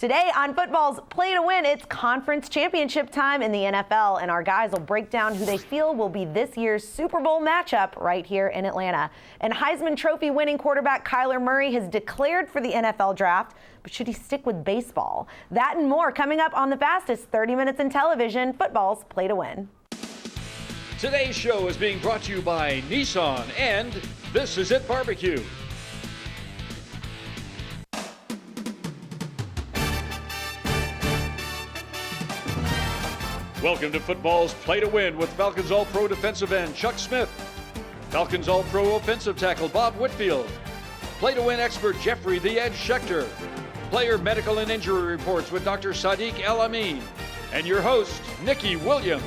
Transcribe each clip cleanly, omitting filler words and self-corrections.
Today on Football's Play to Win, it's conference championship time in the NFL, and our guys will break down who they feel will be this year's Super Bowl matchup right here in Atlanta. And Heisman Trophy winning quarterback Kyler Murray has declared for the NFL draft, but should he stick with baseball? That and more coming up on the fastest 30 minutes in television, Football's Play to Win. Today's show is being brought to you by Nissan and This Is It Barbecue. Welcome to Football's Play to Win with Falcons All-Pro defensive end Chuck Smith, Falcons All-Pro offensive tackle Bob Whitfield, Play to Win expert Jeffrey the Edge Schechter, player medical and injury reports with Dr. Sadiq El Amin, and your host, Nikki Williams.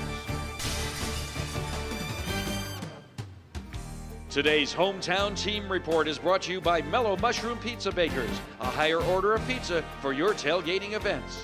Today's hometown team report is brought to you by Mellow Mushroom Pizza Bakers, a higher order of pizza for your tailgating events.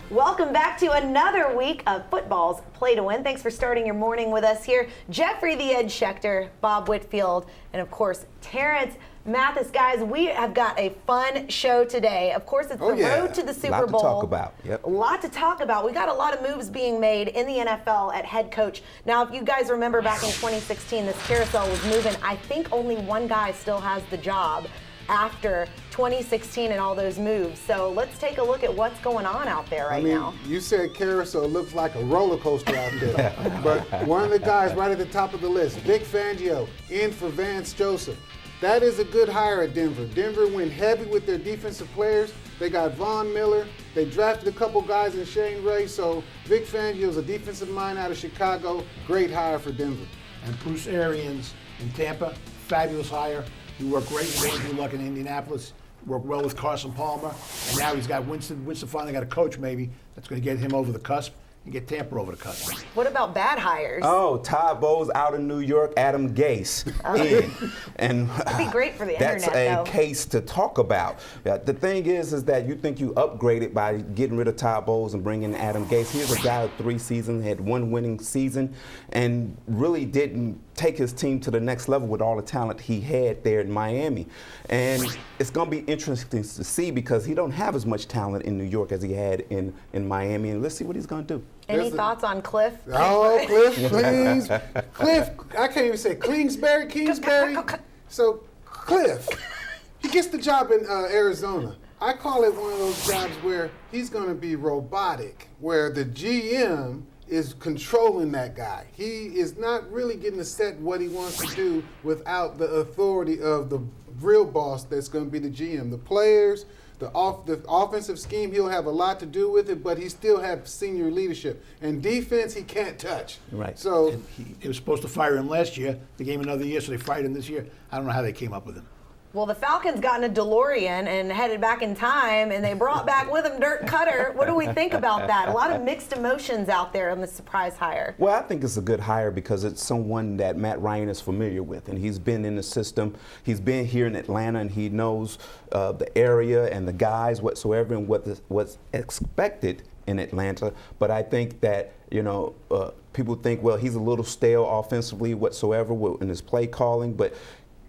Welcome back to another week of Football's Play to Win. Thanks for starting your morning with us here. Jeffrey the Edge Schechter, Bob Whitfield, and of course, Terrence Mathis. Guys, we have got a fun show today. Of course, it's the road to the Super Bowl. A lot to talk about. Yep. A lot to talk about. We got a lot of moves being made in the NFL at head coach. Now, if you guys remember back in 2016, this carousel was moving. I think only one guy still has the job after 2016 and all those moves. So let's take a look at what's going on out there right now. You said carousel looks like a roller coaster out there. But one of the guys right at the top of the list, Vic Fangio, in for Vance Joseph. That is a good hire at Denver. Denver went heavy with their defensive players. They got Von Miller. They drafted a couple guys in Shane Ray. So Vic Fangio is a defensive mind out of Chicago. Great hire for Denver. And Bruce Arians in Tampa, fabulous hire. He worked great with Andrew Luck in Indianapolis, worked well with Carson Palmer, and now he's got Winston. Winston finally got a coach maybe that's going to get him over the cusp and get Tampa over the cusp. What about bad hires? Oh, Todd Bowles out in New York, Adam Gase in. And that'd be great for the that's internet, a case to talk about. The thing is that you think you upgraded by getting rid of Todd Bowles and bringing in Adam Gase. Here's a guy with 3 seasons, had 1 winning season, and really didn't take his team to the next level with all the talent he had there in Miami. And it's going to be interesting to see because he don't have as much talent in New York as he had in Miami. And let's see what he's going to do. Any thoughts on Cliff? Oh, Cliff, please. Cliff, I can't even say Kingsbury. So, Cliff, he gets the job in Arizona. I call it one of those jobs where he's going to be robotic, where the GM is controlling that guy. He is not really getting to set what he wants to do without the authority of the real boss that's going to be the GM. The players, the offensive scheme, he'll have a lot to do with it, but he still has senior leadership. And defense, he can't touch. Right. So He was supposed to fire him last year. They gave him another year, so they fired him this year. I don't know how they came up with him. Well, the Falcons got in a DeLorean and headed back in time, and they brought back with them Dirk Cutter. What do we think about that? A lot of mixed emotions out there on the surprise hire. Well, I think it's a good hire because it's someone that Matt Ryan is familiar with, and he's been in the system. He's been here in Atlanta, and he knows the area and the guys whatsoever and what's expected in Atlanta. But I think that, people think, well, he's a little stale offensively whatsoever in his play calling, but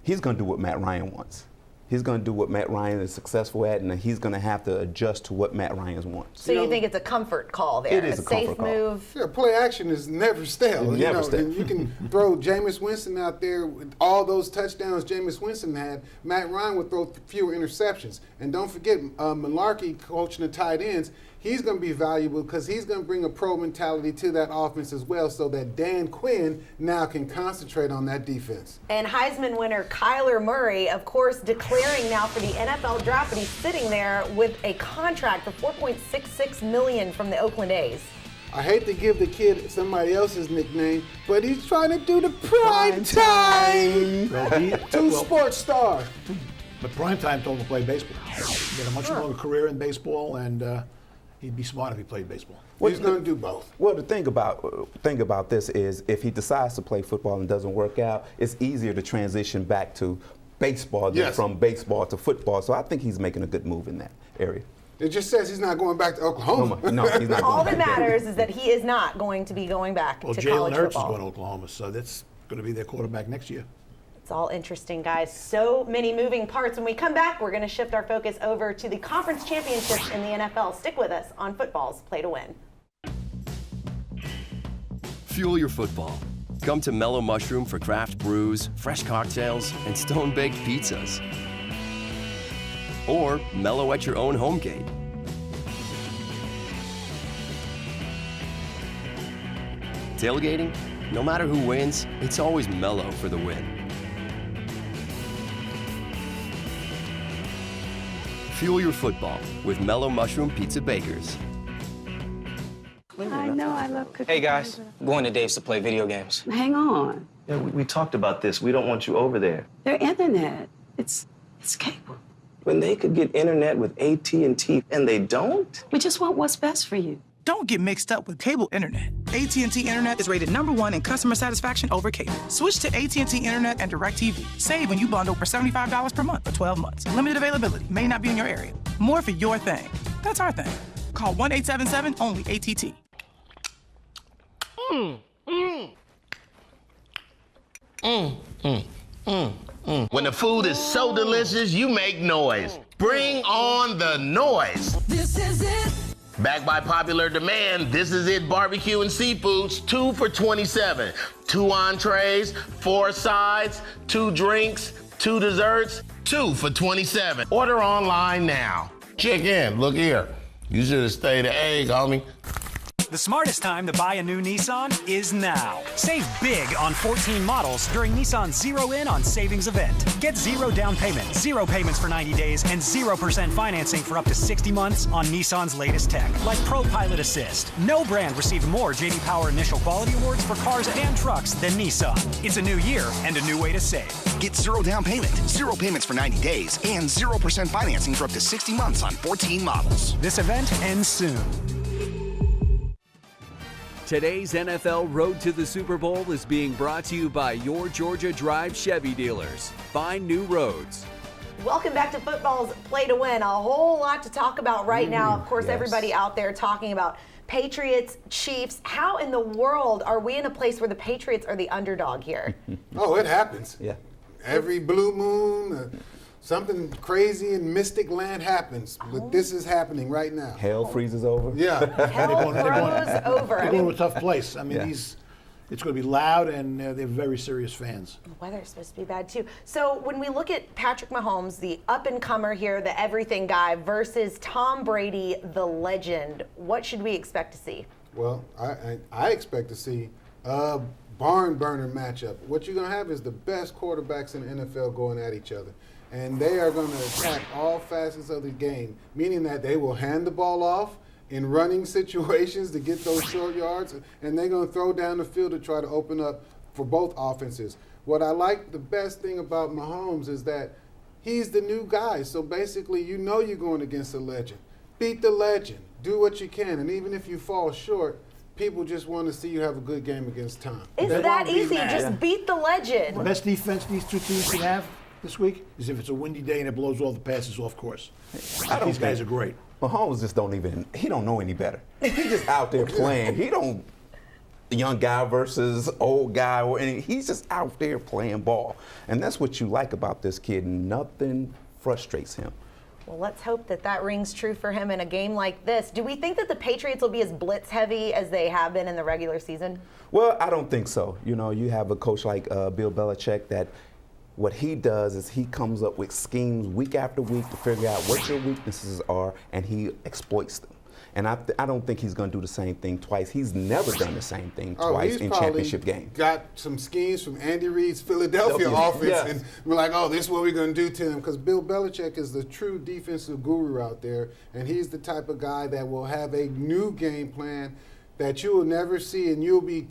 he's going to do what Matt Ryan wants. He's going to do what Matt Ryan is successful at, and he's going to have to adjust to what Matt Ryan wants. So you think it's a comfort call there? It is a safe comfort move? yeah, play action is never stale. Never stale. And you can throw Jameis Winston out there with all those touchdowns Jameis Winston had. Matt Ryan would throw fewer interceptions. And don't forget, Malarkey coaching the tight ends. He's going to be valuable because he's going to bring a pro mentality to that offense as well so that Dan Quinn now can concentrate on that defense. And Heisman winner Kyler Murray, of course, declaring now for the NFL draft, but he's sitting there with a contract for $4.66 million from the Oakland A's. I hate to give the kid somebody else's nickname, but he's trying to do the prime time. Two sports stars. But primetime told him to play baseball. He had a much longer career in baseball, and he'd be smart if he played baseball. He's going to do both. Well, the thing about this is if he decides to play football and doesn't work out, it's easier to transition back to baseball than from baseball to football. So I think he's making a good move in that area. It just says he's not going back to Oklahoma. No, he's not. All that matters is that he is not going to be going back to college Jalen Hurts is football. going to Oklahoma, so that's going to be their quarterback next year. It's all interesting, guys. So many moving parts. When we come back, we're going to shift our focus over to the conference championships in the NFL. Stick with us on Football's Play to Win. Fuel your football. Come to Mellow Mushroom for craft brews, fresh cocktails, and stone-baked pizzas. Or mellow at your own home gate. Tailgating? No matter who wins, it's always mellow for the win. Fuel your football with Mellow Mushroom Pizza Bakers. I know I love cooking. Hey guys, I'm going to Dave's to play video games. Hang on. Yeah, we talked about this. We don't want you over there. Their internet. It's cable. When they could get internet with AT&T and they don't? We just want what's best for you. Don't get mixed up with cable internet. AT&T Internet is rated #1 in customer satisfaction over cable. Switch to AT&T Internet and DirecTV. Save when you bundle for $75 per month for 12 months. Limited availability. May not be in your area. More for your thing. That's our thing. Call 1-877-ONLY-ATT. When the food is so delicious, you make noise. Bring on the noise. This is it. Backed by popular demand, This Is It Barbecue and Seafoods, 2 for $27. 2 entrees, 4 sides, 2 drinks, 2 desserts, 2 for $27. Order online now. Check in, look here. You should have stayed at egg, homie. The smartest time to buy a new Nissan is now. Save big on 14 models during Nissan's Zero In on Savings event. Get 0 down payment, 0 payments for 90 days, and 0% financing for up to 60 months on Nissan's latest tech, like Pro Pilot Assist. No brand received more J.D. Power Initial Quality Awards for cars and trucks than Nissan. It's a new year and a new way to save. Get 0 down payment, 0 payments for 90 days, and 0% financing for up to 60 months on 14 models. This event ends soon. Today's NFL Road to the Super Bowl is being brought to you by your Georgia Drive Chevy dealers. Find new roads. Welcome back to Football's Play to Win. A whole lot to talk about right now. Of course, everybody out there talking about Patriots, Chiefs. How in the world are we in a place where the Patriots are the underdog here? Oh, it happens. Yeah. Every blue moon, something crazy in mystic land happens. But this is happening right now. Hell freezes over. Yeah. Hell froze over. They're going to a tough place. I mean, it's going to be loud, and they're very serious fans. The weather's supposed to be bad, too. So when we look at Patrick Mahomes, the up-and-comer here, the everything guy, versus Tom Brady, the legend, what should we expect to see? Well, I expect to see a barn burner matchup. What you're going to have is the best quarterbacks in the NFL going at each other. And they are going to attack all facets of the game, meaning that they will hand the ball off in running situations to get those short yards, and they're going to throw down the field to try to open up for both offenses. What I like the best thing about Mahomes is that he's the new guy. So basically, you know you're going against a legend. Beat the legend. Do what you can. And even if you fall short, people just want to see you have a good game against Tom. It's that easy. Just beat the legend. The best defense these two teams can have this week is if it's a windy day and it blows all the passes off course. These guys are great. Mahomes just he don't know any better. He's just out there playing. He don't young guy versus old guy, or any. He's just out there playing ball. And that's what you like about this kid. Nothing frustrates him. Well, let's hope that rings true for him in a game like this. Do we think that the Patriots will be as blitz heavy as they have been in the regular season? Well, I don't think so. You know, you have a coach like Bill Belichick that what he does is he comes up with schemes week after week to figure out what your weaknesses are, and he exploits them. And I don't think he's going to do the same thing twice. He's never done the same thing twice in championship games. Got some schemes from Andy Reid's Philadelphia offense, and we're like, oh, this is what we're going to do to him. Because Bill Belichick is the true defensive guru out there, and he's the type of guy that will have a new game plan that you will never see, and you'll be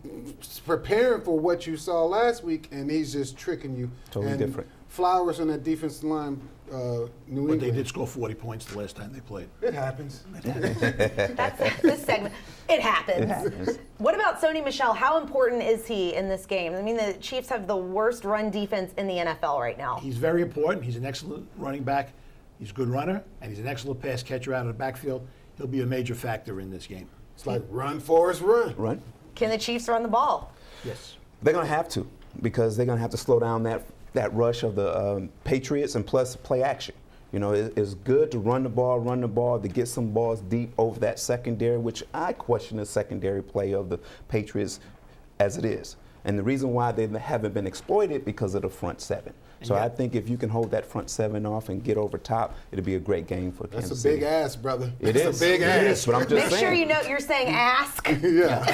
preparing for what you saw last week, and he's just tricking you. Totally different. Flowers on that defensive line, New England. But they did score 40 points the last time they played. It happens. That's this segment. It happens. It happens. What about Sony Michel? How important is he in this game? I mean, the Chiefs have the worst run defense in the NFL right now. He's very important. He's an excellent running back. He's a good runner, and he's an excellent pass catcher out of the backfield. He'll be a major factor in this game. It's like run, Forrest, run. Run. Can the Chiefs run the ball? Yes. They're going to have to, because they're going to have to slow down that that rush of the Patriots, and plus play action. You know, it's good to run the ball, to get some balls deep over that secondary, which I question the secondary play of the Patriots as it is. And the reason why they haven't been exploited because of the front seven. So I think if you can hold that front seven off and get over top, it'll be a great game for Kansas That's a City. big ass, brother. It That's is. a big ass. It is, but I'm just Make saying. sure you know you're saying ask. Yeah.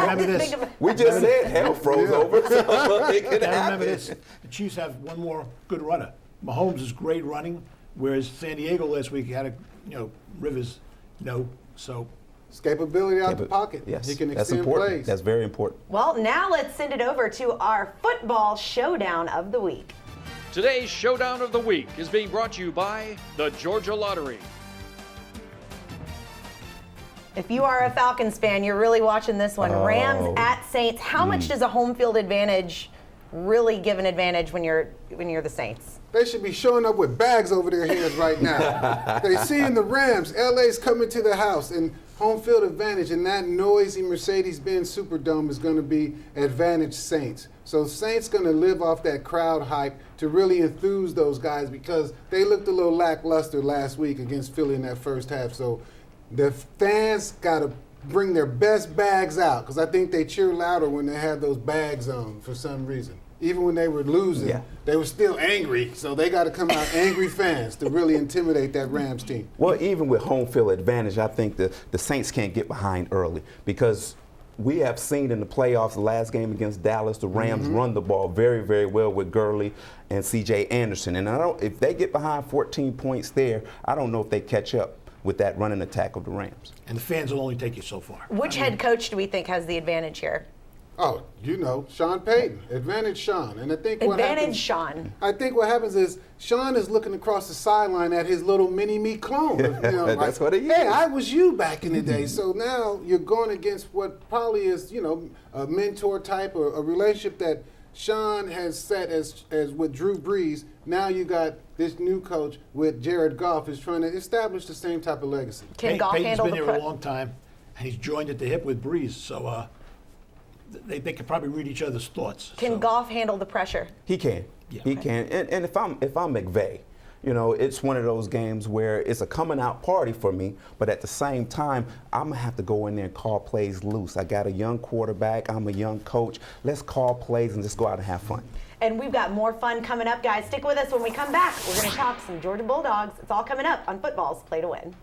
Remember this. We just said hell froze over, so it could Now happen. remember this. The Chiefs have one more good runner. Mahomes is great running, whereas San Diego last week had Rivers, so. Escapability out the pocket. Yes, He can that's extend important. plays. That's very important. Well, now let's send it over to our football showdown of the week. Today's Showdown of the Week is being brought to you by the Georgia Lottery. If you are a Falcons fan, you're really watching this one. Rams at Saints. How much does a home field advantage really give an advantage when you're the Saints? They should be showing up with bags over their heads right now. They seeing the Rams. LA's coming to the house, and home field advantage, and that noisy Mercedes-Benz Superdome is going to be advantage Saints. So Saints going to live off that crowd hype to really enthuse those guys because they looked a little lackluster last week against Philly in that first half. So the fans got to bring their best bags out because I think they cheer louder when they have those bags on for some reason. Even when they were losing, they were still angry. So they got to come out angry fans to really intimidate that Rams team. Well, even with home field advantage, I think the Saints can't get behind early because we have seen in the playoffs, the last game against Dallas, the Rams run the ball very, very well with Gurley and C.J. Anderson. And if they get behind 14 points there, I don't know if they catch up with that running attack of the Rams. And the fans will only take you so far. Which head coach do we think has the advantage here? Oh, Sean Payton. Advantage Sean. And I think Sean. I think what happens is Sean is looking across the sideline at his little mini-me clone. That's what he is. Hey, I was you back in the day. So now you're going against what probably is, a mentor type or a relationship that Sean has set as with Drew Brees. Now you got this new coach with Jared Goff is trying to establish the same type of legacy. Can Goff Peyton's handle been the there a long time, and he's joined at the hip with Brees, so they can probably read each other's thoughts. Can Goff handle the pressure? He can. Yeah. He can. And if I'm McVay, it's one of those games where it's a coming out party for me, but at the same time, I'm going to have to go in there and call plays loose. I got a young quarterback. I'm a young coach. Let's call plays and just go out and have fun. And we've got more fun coming up, guys. Stick with us. When we come back, we're going to talk some Georgia Bulldogs. It's all coming up on Football's Play to Win.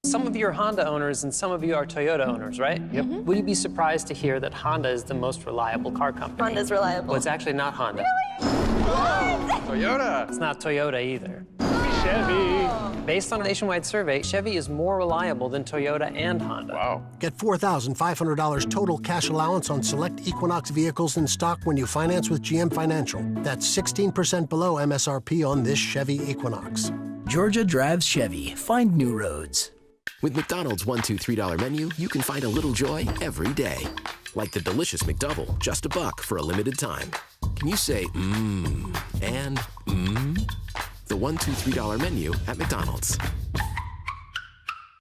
Some of you are Honda owners and some of you are Toyota owners, right? Yep. Would you be surprised to hear that Honda is the most reliable car company? Honda's reliable. Well, it's actually not Honda. Toyota. It's not Toyota either. Chevy. Based on a nationwide survey, Chevy is more reliable than Toyota and Honda. Wow. Get $4,500 total cash allowance on select Equinox vehicles in stock when you finance with GM Financial. That's 16% below MSRP on this Chevy Equinox. Georgia drives Chevy. Find new roads. With McDonald's $1, $2, $3 menu, you can find a little joy every day. Like the delicious McDouble, just $1 for a limited time. Can you say mmm and mmm? The $1, $2, $3 menu at McDonald's.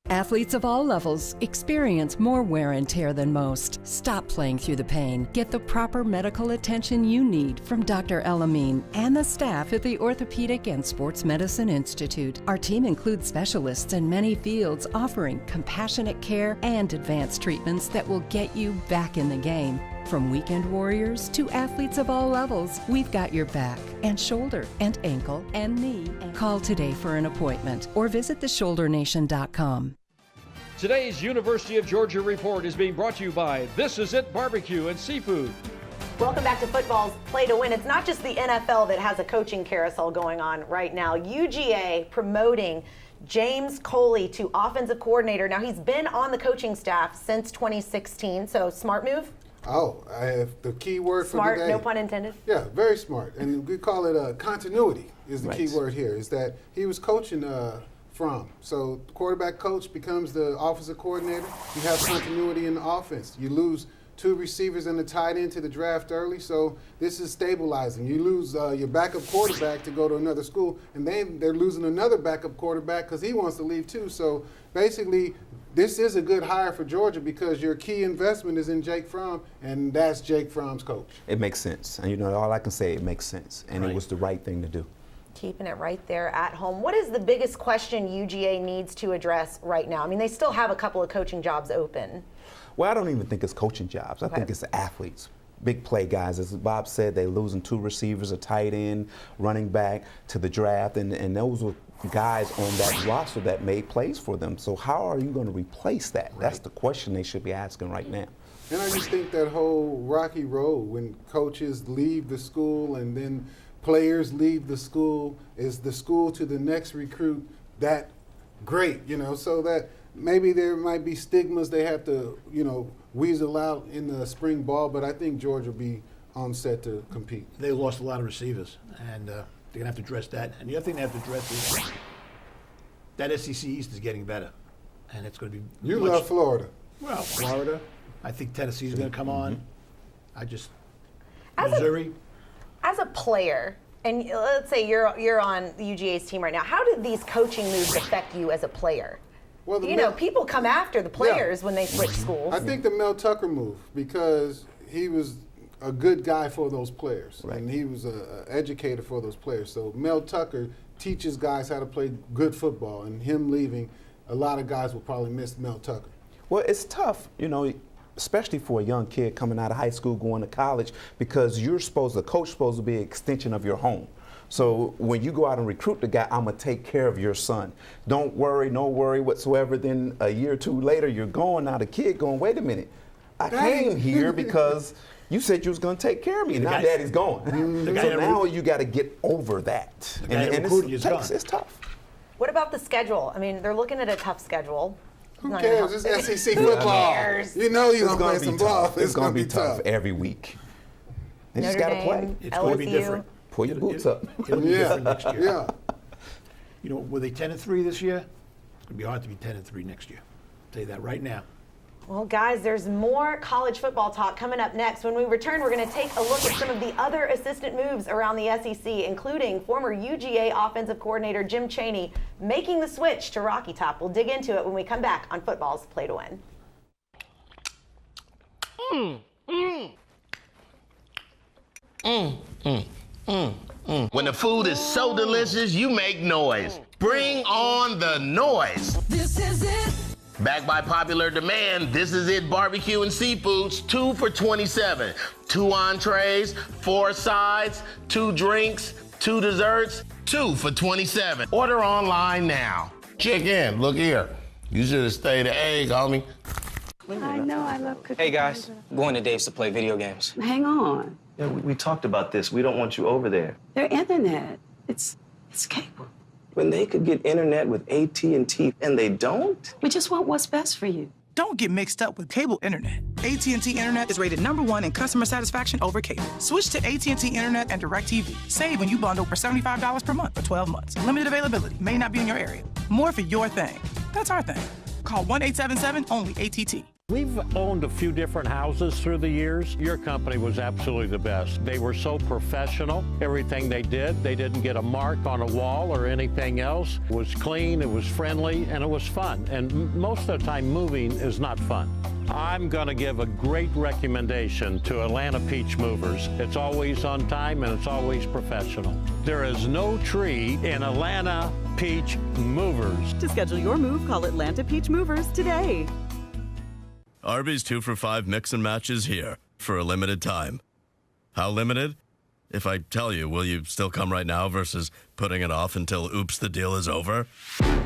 Athletes of all levels experience more wear and tear than most. Stop playing through the pain. Get the proper medical attention you need from Dr. Elamine and the staff at the Orthopedic and Sports Medicine Institute. Our team includes specialists in many fields offering compassionate care and advanced treatments that will get you back in the game. From weekend warriors to athletes of all levels, we've got your back and shoulder and ankle and knee. Call today for an appointment or visit theshouldernation.com. Today's University of Georgia Report is being brought to you by This Is It Barbecue and Seafood. Welcome back to Football's Play to Win. It's not just the NFL that has a coaching carousel going on right now. UGA promoting James Coley to offensive coordinator. Now, he's been on the coaching staff since 2016, so smart move? Oh, I have the key word for Smart, today. no pun intended. Yeah, very smart. And we call it continuity is the key word here, is that he was coaching from. So the quarterback coach becomes the offensive coordinator. You have continuity in the offense. You lose 2 receivers and a tight end to the draft early, so this is stabilizing. You lose your backup quarterback to go to another school, and then they're losing another backup quarterback because he wants to leave too. So basically, this is a good hire for Georgia because your key investment is in Jake Fromm, and that's Jake Fromm's coach. It makes sense. And, all I can say, it makes sense. And it was the right thing to do. Keeping it right there at home. What is the biggest question UGA needs to address right now? I mean, they still have a couple of coaching jobs open. Well, I don't even think it's coaching jobs. I think it's the athletes. Big play guys. As Bob said, they're losing 2 receivers, a tight end, running back to the draft, and those were guys on that roster that made plays for them. So how are you going to replace that? That's the question they should be asking right now. And I just think that whole rocky road when coaches leave the school and then players leave the school, is the school to the next recruit that great, so that maybe there might be stigmas they have to, weasel out in the spring ball, but I think Georgia will be on set to compete. They lost a lot of receivers, and they're going to have to address that. And the other thing they have to address is that SEC East is getting better, and it's going to be You love Florida. Well, Florida. I think Tennessee is going to come on. Missouri. As a player, and let's say you're on the UGA's team right now, how did these coaching moves affect you as a player? Well, people come after the players when they switch schools. I think the Mel Tucker move, because he was a good guy for those players, and he was an educator for those players. So Mel Tucker teaches guys how to play good football, and him leaving, a lot of guys will probably miss Mel Tucker. Well, it's tough, especially for a young kid coming out of high school, going to college, because the coach supposed to be an extension of your home. So when you go out and recruit the guy, I'm going to take care of your son. Don't worry, no worry whatsoever. Then a year or 2 later, you're going, now the kid going, wait a minute, I came here because you said you was going to take care of me, and now daddy's gone. So now you got to get over that. And it's tough. What about the schedule? I mean, they're looking at a tough schedule. Who cares? It's SEC football. You're going to play some ball. It's going to be tough every week. They just got to play. It's going to be different. Pull your boots up. It'll be different next year. Were they 10-3 this year? It's going to be hard to be 10-3 next year. I'll tell you that right now. Well, guys, there's more college football talk coming up next. When we return, we're going to take a look at some of the other assistant moves around the SEC, including former UGA offensive coordinator Jim Chaney making the switch to Rocky Top. We'll dig into it when we come back on Football's Play to Win. When the food is so delicious, you make noise. Bring on the noise. This is it. Backed by popular demand, This Is It Barbecue and Seafoods, 2 for $27. 2 entrees, 4 sides, 2 drinks, 2 desserts, 2 for $27. Order online now. Check in. Look here. You should have stayed at egg, homie. I know I love cooking. Hey, guys. I'm going to Dave's to play video games. Hang on. Yeah, we talked about this. We don't want you over there. Their internet. It's cable. When they could get internet with AT&T and they don't? We just want what's best for you. Don't get mixed up with cable internet. AT&T Internet is rated #1 in customer satisfaction over cable. Switch to AT&T Internet and DirecTV. Save when you bundle for $75 per month for 12 months. Limited availability. May not be in your area. More for your thing. That's our thing. Call 1-877-ONLY-ATT. We've owned a few different houses through the years. Your company was absolutely the best. They were so professional. Everything they did, they didn't get a mark on a wall or anything else. It was clean, it was friendly, and it was fun. And most of the time, moving is not fun. I'm going to give a great recommendation to Atlanta Peach Movers. It's always on time and it's always professional. There is no tree in Atlanta Peach Movers. To schedule your move, call Atlanta Peach Movers today. Arby's 2 for $5 mix and match is here for a limited time. How limited? If I tell you, will you still come right now versus putting it off until oops, the deal is over?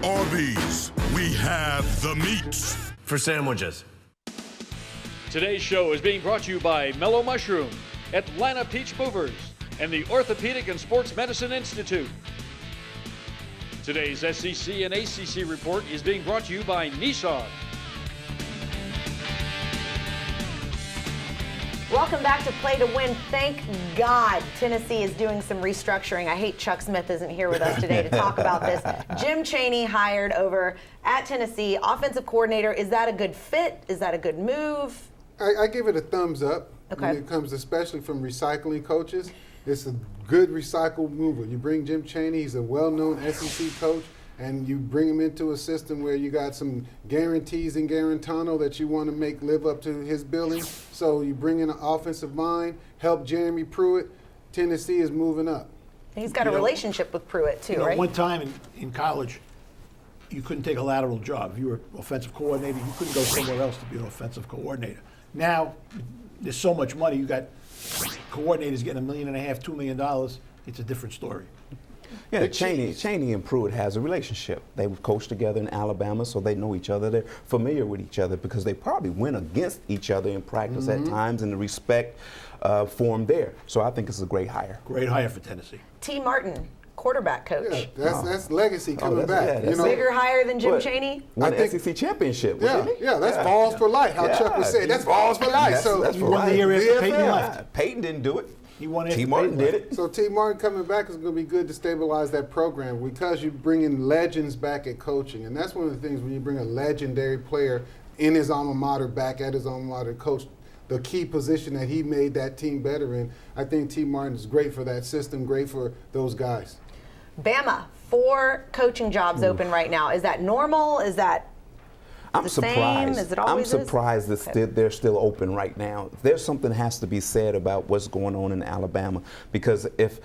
Arby's, we have the meats. For sandwiches. Today's show is being brought to you by Mellow Mushroom, Atlanta Peach Movers, and the Orthopedic and Sports Medicine Institute. Today's SEC and ACC report is being brought to you by Nissan. Welcome back to Play to Win. Thank God Tennessee is doing some restructuring. I hate Chuck Smith isn't here with us today to talk about this. Jim Chaney hired over at Tennessee, offensive coordinator. Is that a good fit? Is that a good move? I give it a thumbs up Okay. when it comes, especially from recycling coaches. It's a good recycle mover. You bring Jim Chaney, he's a well-known SEC coach, and you bring him into a system where you got some guarantees in Garantano that you want to make live up to his billing. So you bring in an offensive mind, help Jeremy Pruitt. Tennessee is moving up. He's got a relationship with Pruitt, too, right? One time in college, you couldn't take a lateral job. If you were offensive coordinator, you couldn't go somewhere else to be an offensive coordinator. Now, there's so much money. You got coordinators getting $1.5 million, $2 million. It's a different story. Yeah, Chaney and Pruitt has a relationship. They were coached together in Alabama, so they know each other. They're familiar with each other because they probably went against each other in practice at times, and the respect formed there. So I think it's a great hire. Great hire for Tennessee. T. Martin, quarterback coach. Yeah, that's legacy coming back. Yeah, Bigger hire than Jim Chaney? Won the SEC championship. That's balls for life. How Chuck would say, that's balls for life. That's he won the year after Peyton left. Peyton didn't do it. He won T. Martin did it. So T. Martin coming back is going to be good to stabilize that program because you bring in legends back at coaching. And that's one of the things when you bring a legendary player in his alma mater back at his alma mater, coach the key position that he made that team better in. I think T. Martin is great for that system, great for those guys. Bama, 4 coaching jobs open right now. Is that normal? Is that I'm surprised. Is it always I'm surprised that they're still open right now. There's something that has to be said about what's going on in Alabama, because if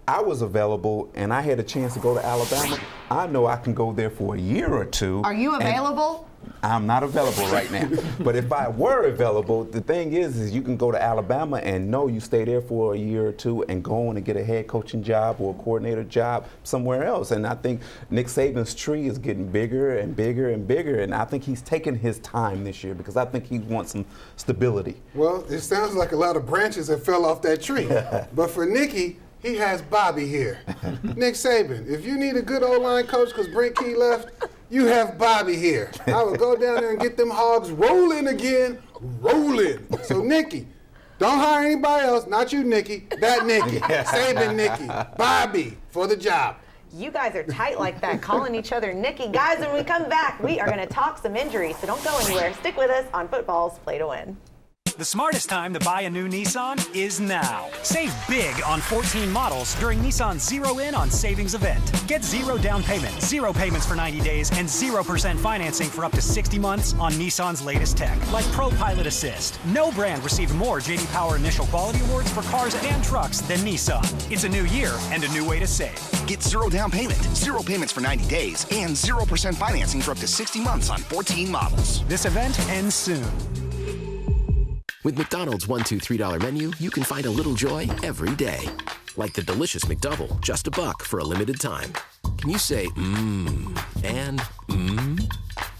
I was available and I had a chance to go to Alabama, I know I can go there for a year or two. Are you available? I'm not available right now. But if I were available, the thing is you can go to Alabama and know you stay there for a year or two and go on and get a head coaching job or a coordinator job somewhere else. And I think Nick Saban's tree is getting bigger and bigger and bigger. And I think he's taking his time this year because I think he wants some stability. Well, it sounds like a lot of branches have fell off that tree. But for Nicky, he has Bobby here. Nick Saban, if you need a good O-line coach because Brent Key left, you have Bobby here. I would go down there and get them hogs rolling again, rolling. So Nicky, don't hire anybody else, not you, Nicky, that Nicky, Saban Nicky, Bobby for the job. You guys are tight like that, calling each other Nicky. Guys, when we come back, we are going to talk some injuries, so don't go anywhere. Stick with us on Football's Play to Win. The smartest time to buy a new Nissan is now. Save big on 14 models during Nissan's Zero In on Savings event. Get 0 down payment, 0 payments for 90 days, and 0% financing for up to 60 months on Nissan's latest tech, like Pro Pilot Assist. No brand received more J.D. Power Initial Quality Awards for cars and trucks than Nissan. It's a new year and a new way to save. Get 0 down payment, 0 payments for 90 days, and 0% financing for up to 60 months on 14 models. This event ends soon. With McDonald's $1, $2, $3 menu, you can find a little joy every day. Like the delicious McDouble, just $1 for a limited time. Can you say mmm and mmm?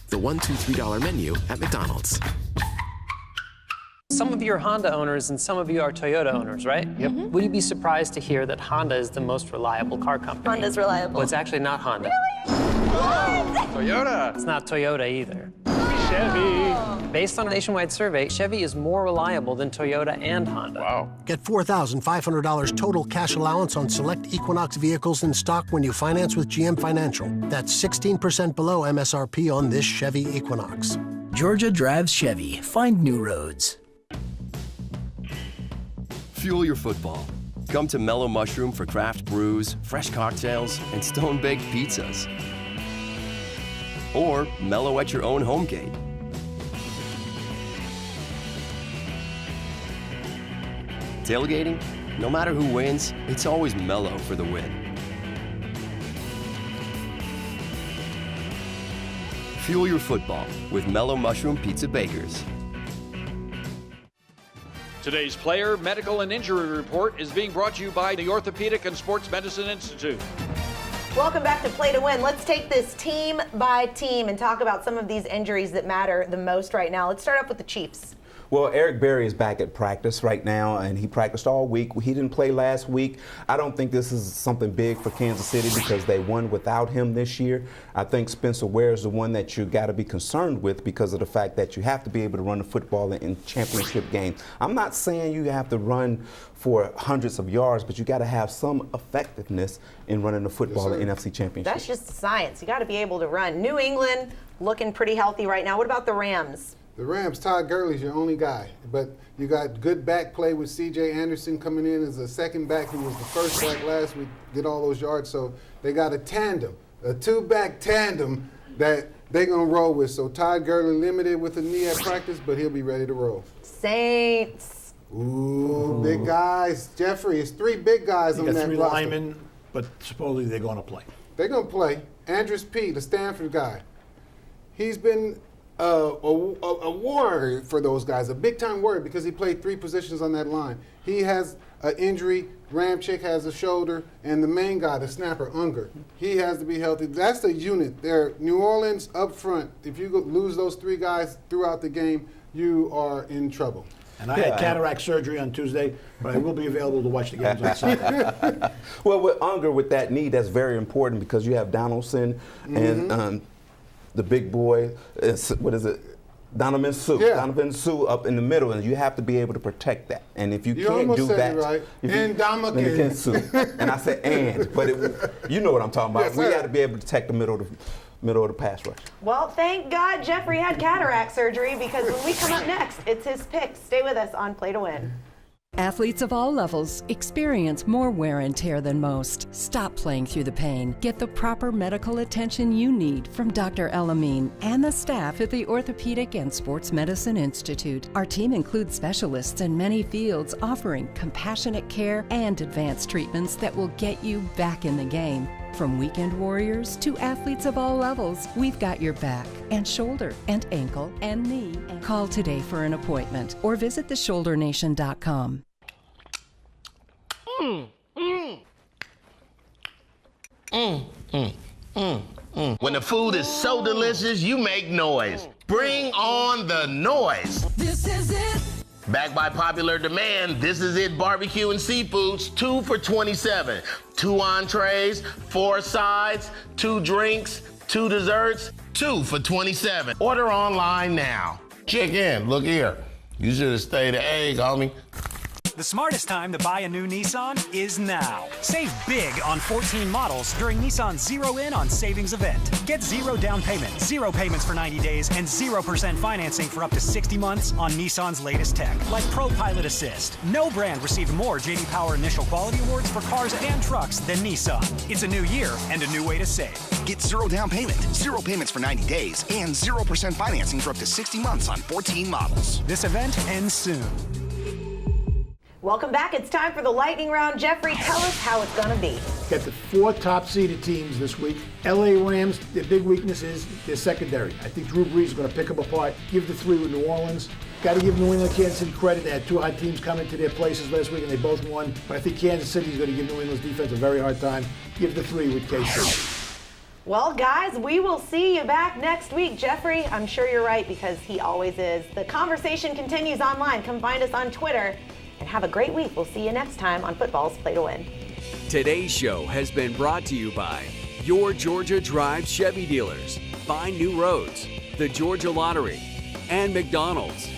The $1, $2, $3 menu at McDonald's. Some of you are Honda owners and some of you are Toyota owners, right? Yep. Would you be surprised to hear that Honda is the most reliable car company? Honda's reliable. Well, it's actually not Honda. What? Toyota. It's not Toyota either. Chevy. Based on a nationwide survey, Chevy is more reliable than Toyota and Honda. Wow. Get $4,500 total cash allowance on select Equinox vehicles in stock when you finance with GM Financial. That's 16% below MSRP on this Chevy Equinox. Georgia drives Chevy. Find new roads. Fuel your football. Come to Mellow Mushroom for craft brews, fresh cocktails, and stone-baked pizzas. Or mellow at your own home gate. Tailgating? No matter who wins, it's always mellow for the win. Fuel your football with Mellow Mushroom Pizza Bakers. Today's player, medical, and injury report is being brought to you by the Orthopedic and Sports Medicine Institute. Welcome back to Play to Win. Let's take this team by team and talk about some of these injuries that matter the most right now. Let's start off with the Chiefs. Well, Eric Berry is back at practice right now, and he practiced all week. He didn't play last week. I don't think this is something big for Kansas City because they won without him this year. I think Spencer Ware is the one that you got to be concerned with because of the fact that you have to be able to run the football in championship games. I'm not saying you have to run for hundreds of yards, but you got to have some effectiveness in running the football in NFC Championship. That's just science. You got to be able to run. New England looking pretty healthy right now. What about the Rams? The Rams, Todd Gurley's your only guy. But you got good back play with C.J. Anderson coming in as a second back who was the first back last week, get all those yards. So they got a tandem, a two-back tandem that they're going to roll with. So Todd Gurley limited with a knee at practice, but he'll be ready to roll. Saints. Ooh, big guys. Jeffrey, it's 3 big guys on that roster. You got 3 linemen, but supposedly they're going to play. They're going to play. Andrews P., the Stanford guy. He's been a warrior for those guys, a big-time warrior because he played 3 positions on that line. He has an injury. Ramchick has a shoulder. And the main guy, the snapper, Unger, he has to be healthy. That's the unit there. New Orleans up front, if you lose those 3 guys throughout the game, you are in trouble. And I had cataract surgery on Tuesday, but I will be available to watch the games on Sunday. Well, with Unger, with that knee, that's very important because you have Donaldson and the big boy, what is it? Donovan Sue. Yeah. Donovan Sue up in the middle, and you have to be able to protect that. And if you can't do that, right. then you can't sue. And I said and, but you know what I'm talking about. Yes, we sir. got to be able to protect the middle of the pass rush. Well, thank God Jeffrey had cataract surgery because when we come up next, it's his pick. Stay with us on Play to Win. Athletes of all levels experience more wear and tear than most. Stop playing through the pain. Get the proper medical attention you need from Dr. Elamine and the staff at the Orthopedic and Sports Medicine Institute. Our team includes specialists in many fields offering compassionate care and advanced treatments that will get you back in the game. From weekend warriors to athletes of all levels, we've got your back and shoulder and ankle and knee. Call today for an appointment or visit theshouldernation.com. When the food is so delicious, you make noise. Bring on the noise. This is it. Backed by popular demand, This Is It Barbecue and Seafoods, 2 for $27. 2 entrees, 4 sides, 2 drinks, 2 desserts, 2 for $27. Order online now. Check in, look here. You should have stayed at egg, homie. The smartest time to buy a new Nissan is now. Save big on 14 models during Nissan's Zero In on Savings event. Get 0 down payment, 0 payments for 90 days, and 0% financing for up to 60 months on Nissan's latest tech, like Pro Pilot Assist. No brand received more J.D. Power Initial Quality Awards for cars and trucks than Nissan. It's a new year and a new way to save. Get 0 down payment, 0 payments for 90 days, and 0% financing for up to 60 months on 14 models. This event ends soon. Welcome back. It's time for the lightning round. Jeffrey, tell us how it's going to be. Got the 4 top-seeded teams this week. LA Rams, their big weakness is their secondary. I think Drew Brees is going to pick them apart. Give the 3 with New Orleans. Got to give New England, Kansas City credit. They had 2 hot teams come into their places last week, and they both won. But I think Kansas City is going to give New England's defense a very hard time. Give the 3 with KC. Well, guys, we will see you back next week. Jeffrey, I'm sure you're right because he always is. The conversation continues online. Come find us on Twitter. And have a great week. We'll see you next time on Football's Play to Win. Today's show has been brought to you by your Georgia Drive Chevy dealers, Find New Roads, the Georgia Lottery, and McDonald's.